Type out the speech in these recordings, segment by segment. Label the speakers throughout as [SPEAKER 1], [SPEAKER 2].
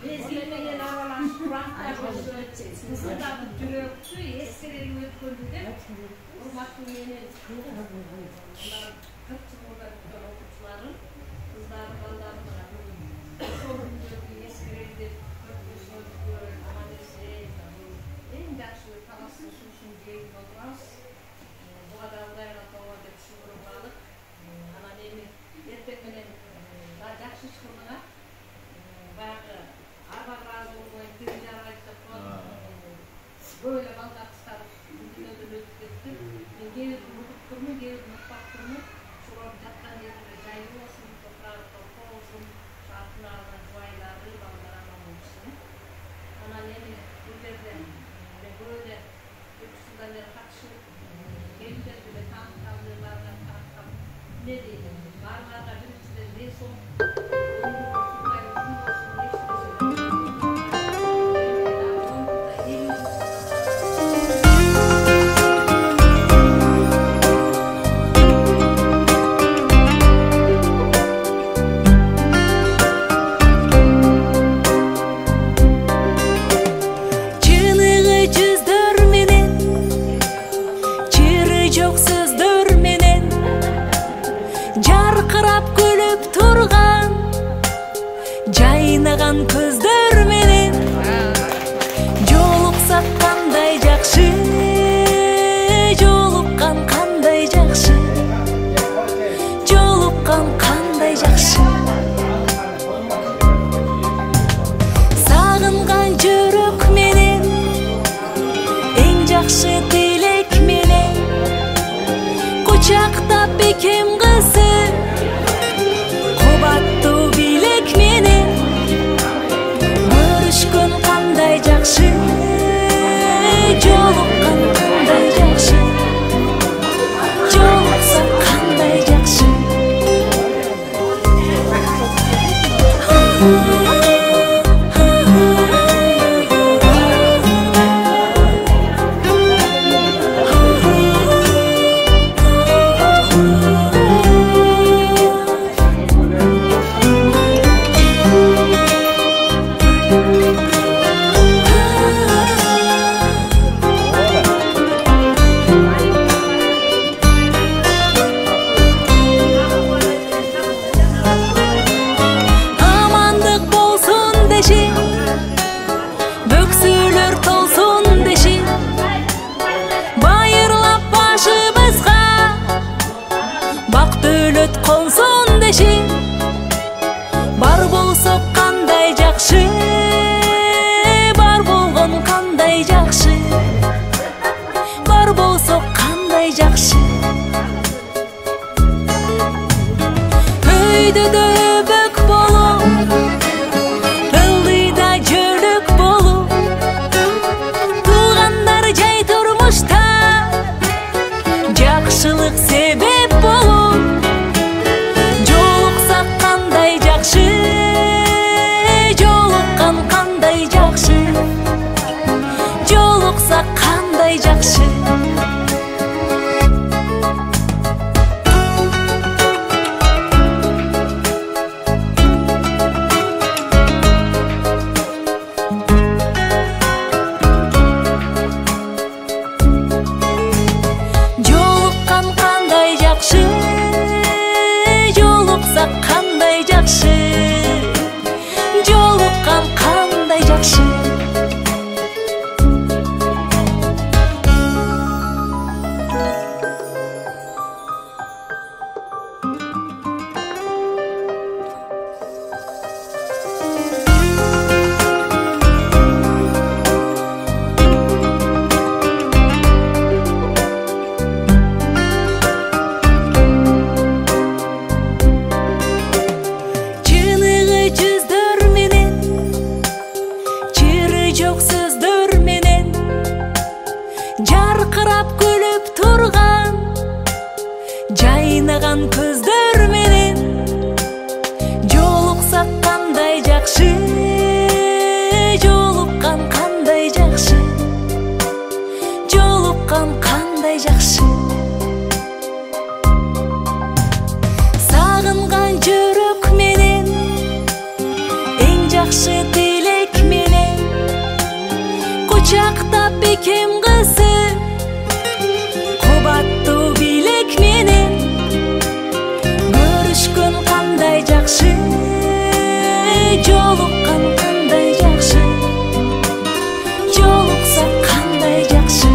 [SPEAKER 1] Bezlemeyen aralar şuraklar Sızlarının cüröktü, eskilerin ötküldü. Urmatlı yeni kıpçı burada okuçların kızların ballarına sorun gördüğü eskileri aman ese en yaxşı talasın suşun deyil olmaz. Bu kadar dayanatlığa da şuuru balık. Ana neymi ertekmenen daha yaxşı çıkımına bayağı arba razı olmayı birinci arayışta böyle ballar çıkarıp ödülüp gitti. Gelip mutluğumu, gelip mutfaktığımı şurada jatkan yerine jayı olsun, toprağı topu olsun, şartlarına, duayları, ballara olsun. Ana neymi ülkeden ve böyle öksüden beri kaçışıp gelirler bile tanıdılarına tanıdılar. Ne diyeyim? Varlarına birisine ne son?
[SPEAKER 2] Jaynagan közдөр menen joluksak kanday jakşı, jolukkan kanday jakşı, jolukkan kanday jakşı. Sagıngan jürök menen eng jakşı tilek menen kuchaktap bekem kızı kubattуу bilek menen görüşkön kanday jakşı, jolukkan kanday jakşı, joluksak kanday jakşı. Konsun deşi bar bolsa kanday jakşı, bar bolgon kanday jakşı, bar bolsa kanday jakşı. Öydödö öbök bolup ılдыйда жөлөк bolup туулгандар жай турмушта жакшылыk себеп bolup jolukkan kanday jakşı, joluksak kanday jakşı. Jolukkan kanday jakşı, joluksak kanday jakşı, jolukkan kanday jakşı. Жарқырап күлүп турган жайнаган көздөр менен жолуксак кандай жакшы, жолуккан кандай жакшы, жолуккан кандай жакшы. Эйкем кызы кубаттуу билек менен көрүшкөн кандай жакшы, жолуккан кандай жакшы, жолуксак кандай жакшы.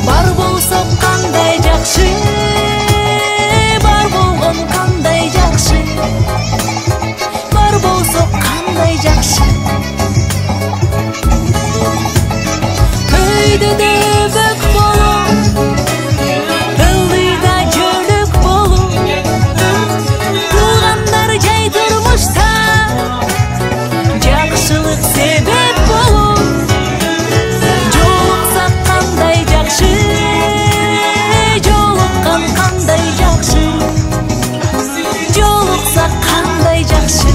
[SPEAKER 2] Бар болсок кандай жакшы, бар болгон кандай жакшы, бар болсок кандай жакшы. Көйдөдө бөк болуп, ылдыйда жөлөк болуп, туугандар жай турмушта жакшылык себеп болуп. Жолуккан кандай жакшы, жолуксак кандай жакшы.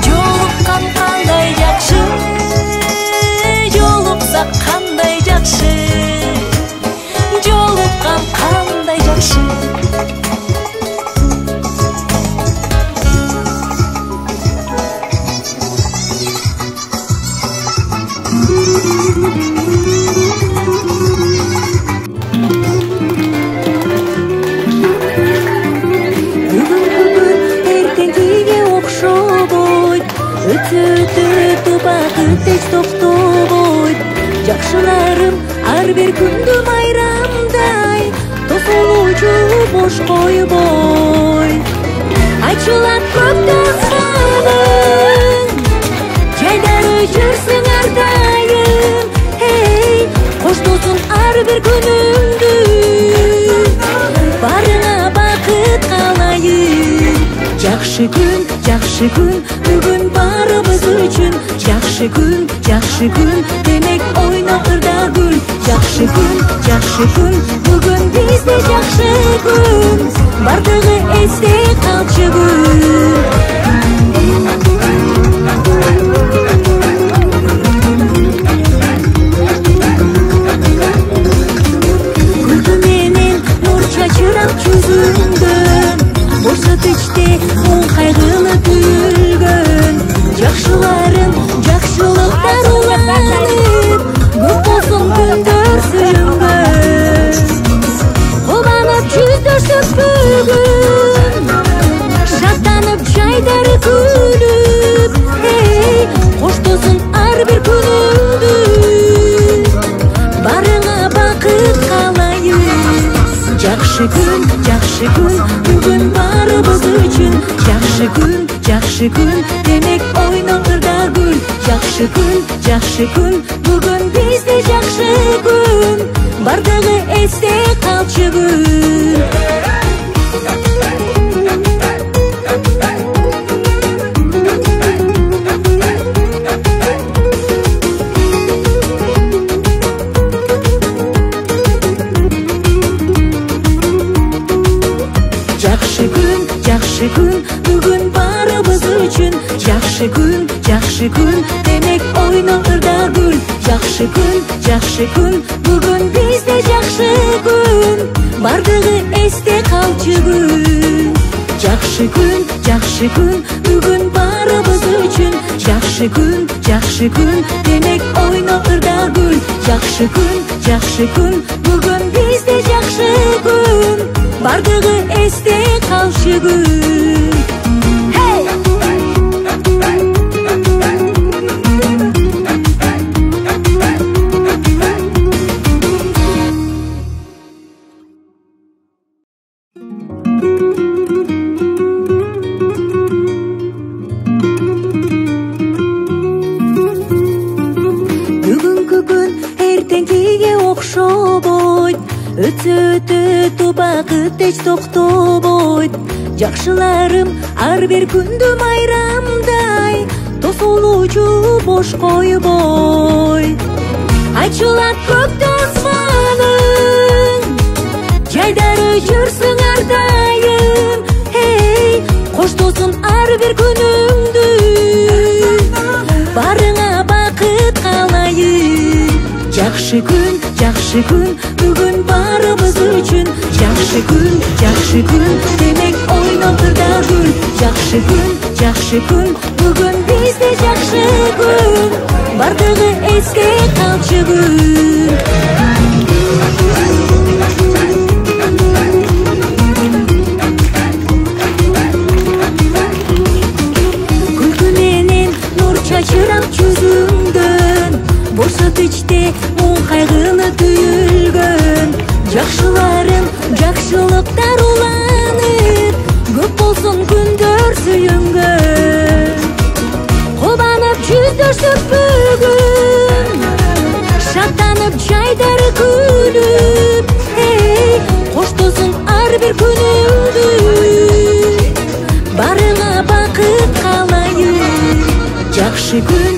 [SPEAKER 2] Жолуккан кандай жакшы, жолуксак кандай жакшы, жолуккан кандай жакшы. Бүгүн эртеңкиге окшобойт, өтө убакыт тез токтобойт. Жакшыларым ар бир күндү майрамдай тосулуучу бош койбой. Айтчулат көптөн сагын, жайдары жүрсүң ардайым. Коштосун ар бир күнүңдү, барыңа бакыт каалайын. Жакшы күн, бүгүн барыбыз үчүн. Жакшы күн, демек ойнок ырда гүл. Жакшы күн, бүгүн бизде жакшы күн. Бардыгы эсте калчу күн. Күлкү менен нур чачырам жүзүңдөн, борсотучте муң кайгылы күлгөн. Жакшыларым жакшылыктар уланып, көп болсун күндөр сүйүнгөн. Кубанып жүздөшсөк бүгүн, шаттанып жайдары күлүп. Коштосун ар бир күнүңдү, барыңа бакыт каалайын. Жакшы күн, бүгүн барыбыз үчүн. Жакшы күн, демек ойнок ырда гүл. Жакшы күн, бүгүн бизде жакшы күн. Бардыгы эсте калчу күн. Жакшы күн, бүгүн барыбыз үчүн. Жакшы күн, демек ойнок ырда гүл. Жакшы күн, бүгүн бизде жакшы күн. Бардыгы эсте калчу күн. Жакшы күн, бүгүн барыбыз үчүн. Жакшы күн, демек ойнок ырда гүл. Жакшы күн, бүгүн бизде жакшы күн. Бардыгы эсте калчу күн. өтө убакыт эч токтобойт. Жакшыларым ар бир күндү майрамдай, тосулуучу бош койбой. Ачылат көктө асманың, жайдары жүрсүң ар дайым. Коштосун ар бир күнүңдү, барыңа бакыт каалайын. Жакшы күн бүгүн барыбыз үчүн. Жакшы күн демек ойнотурда гүл. Жакшы күн бүгүн бизде жакшы күн, бардыгы эске калчу күн. Күлкү менен нур чачырап жүзүңдөн, бошот ичте муң кайгыны түйүлгөн. Жакшыларым жакшылыктар уланып, көп болсун күндөр сүйүнгөн. Кубанып жүздөшүп бүгүн, шаттанып жайдары күлүп. Коштосун ар бир күнүңдү, барыңа бакыт каалайын. Жакшы күн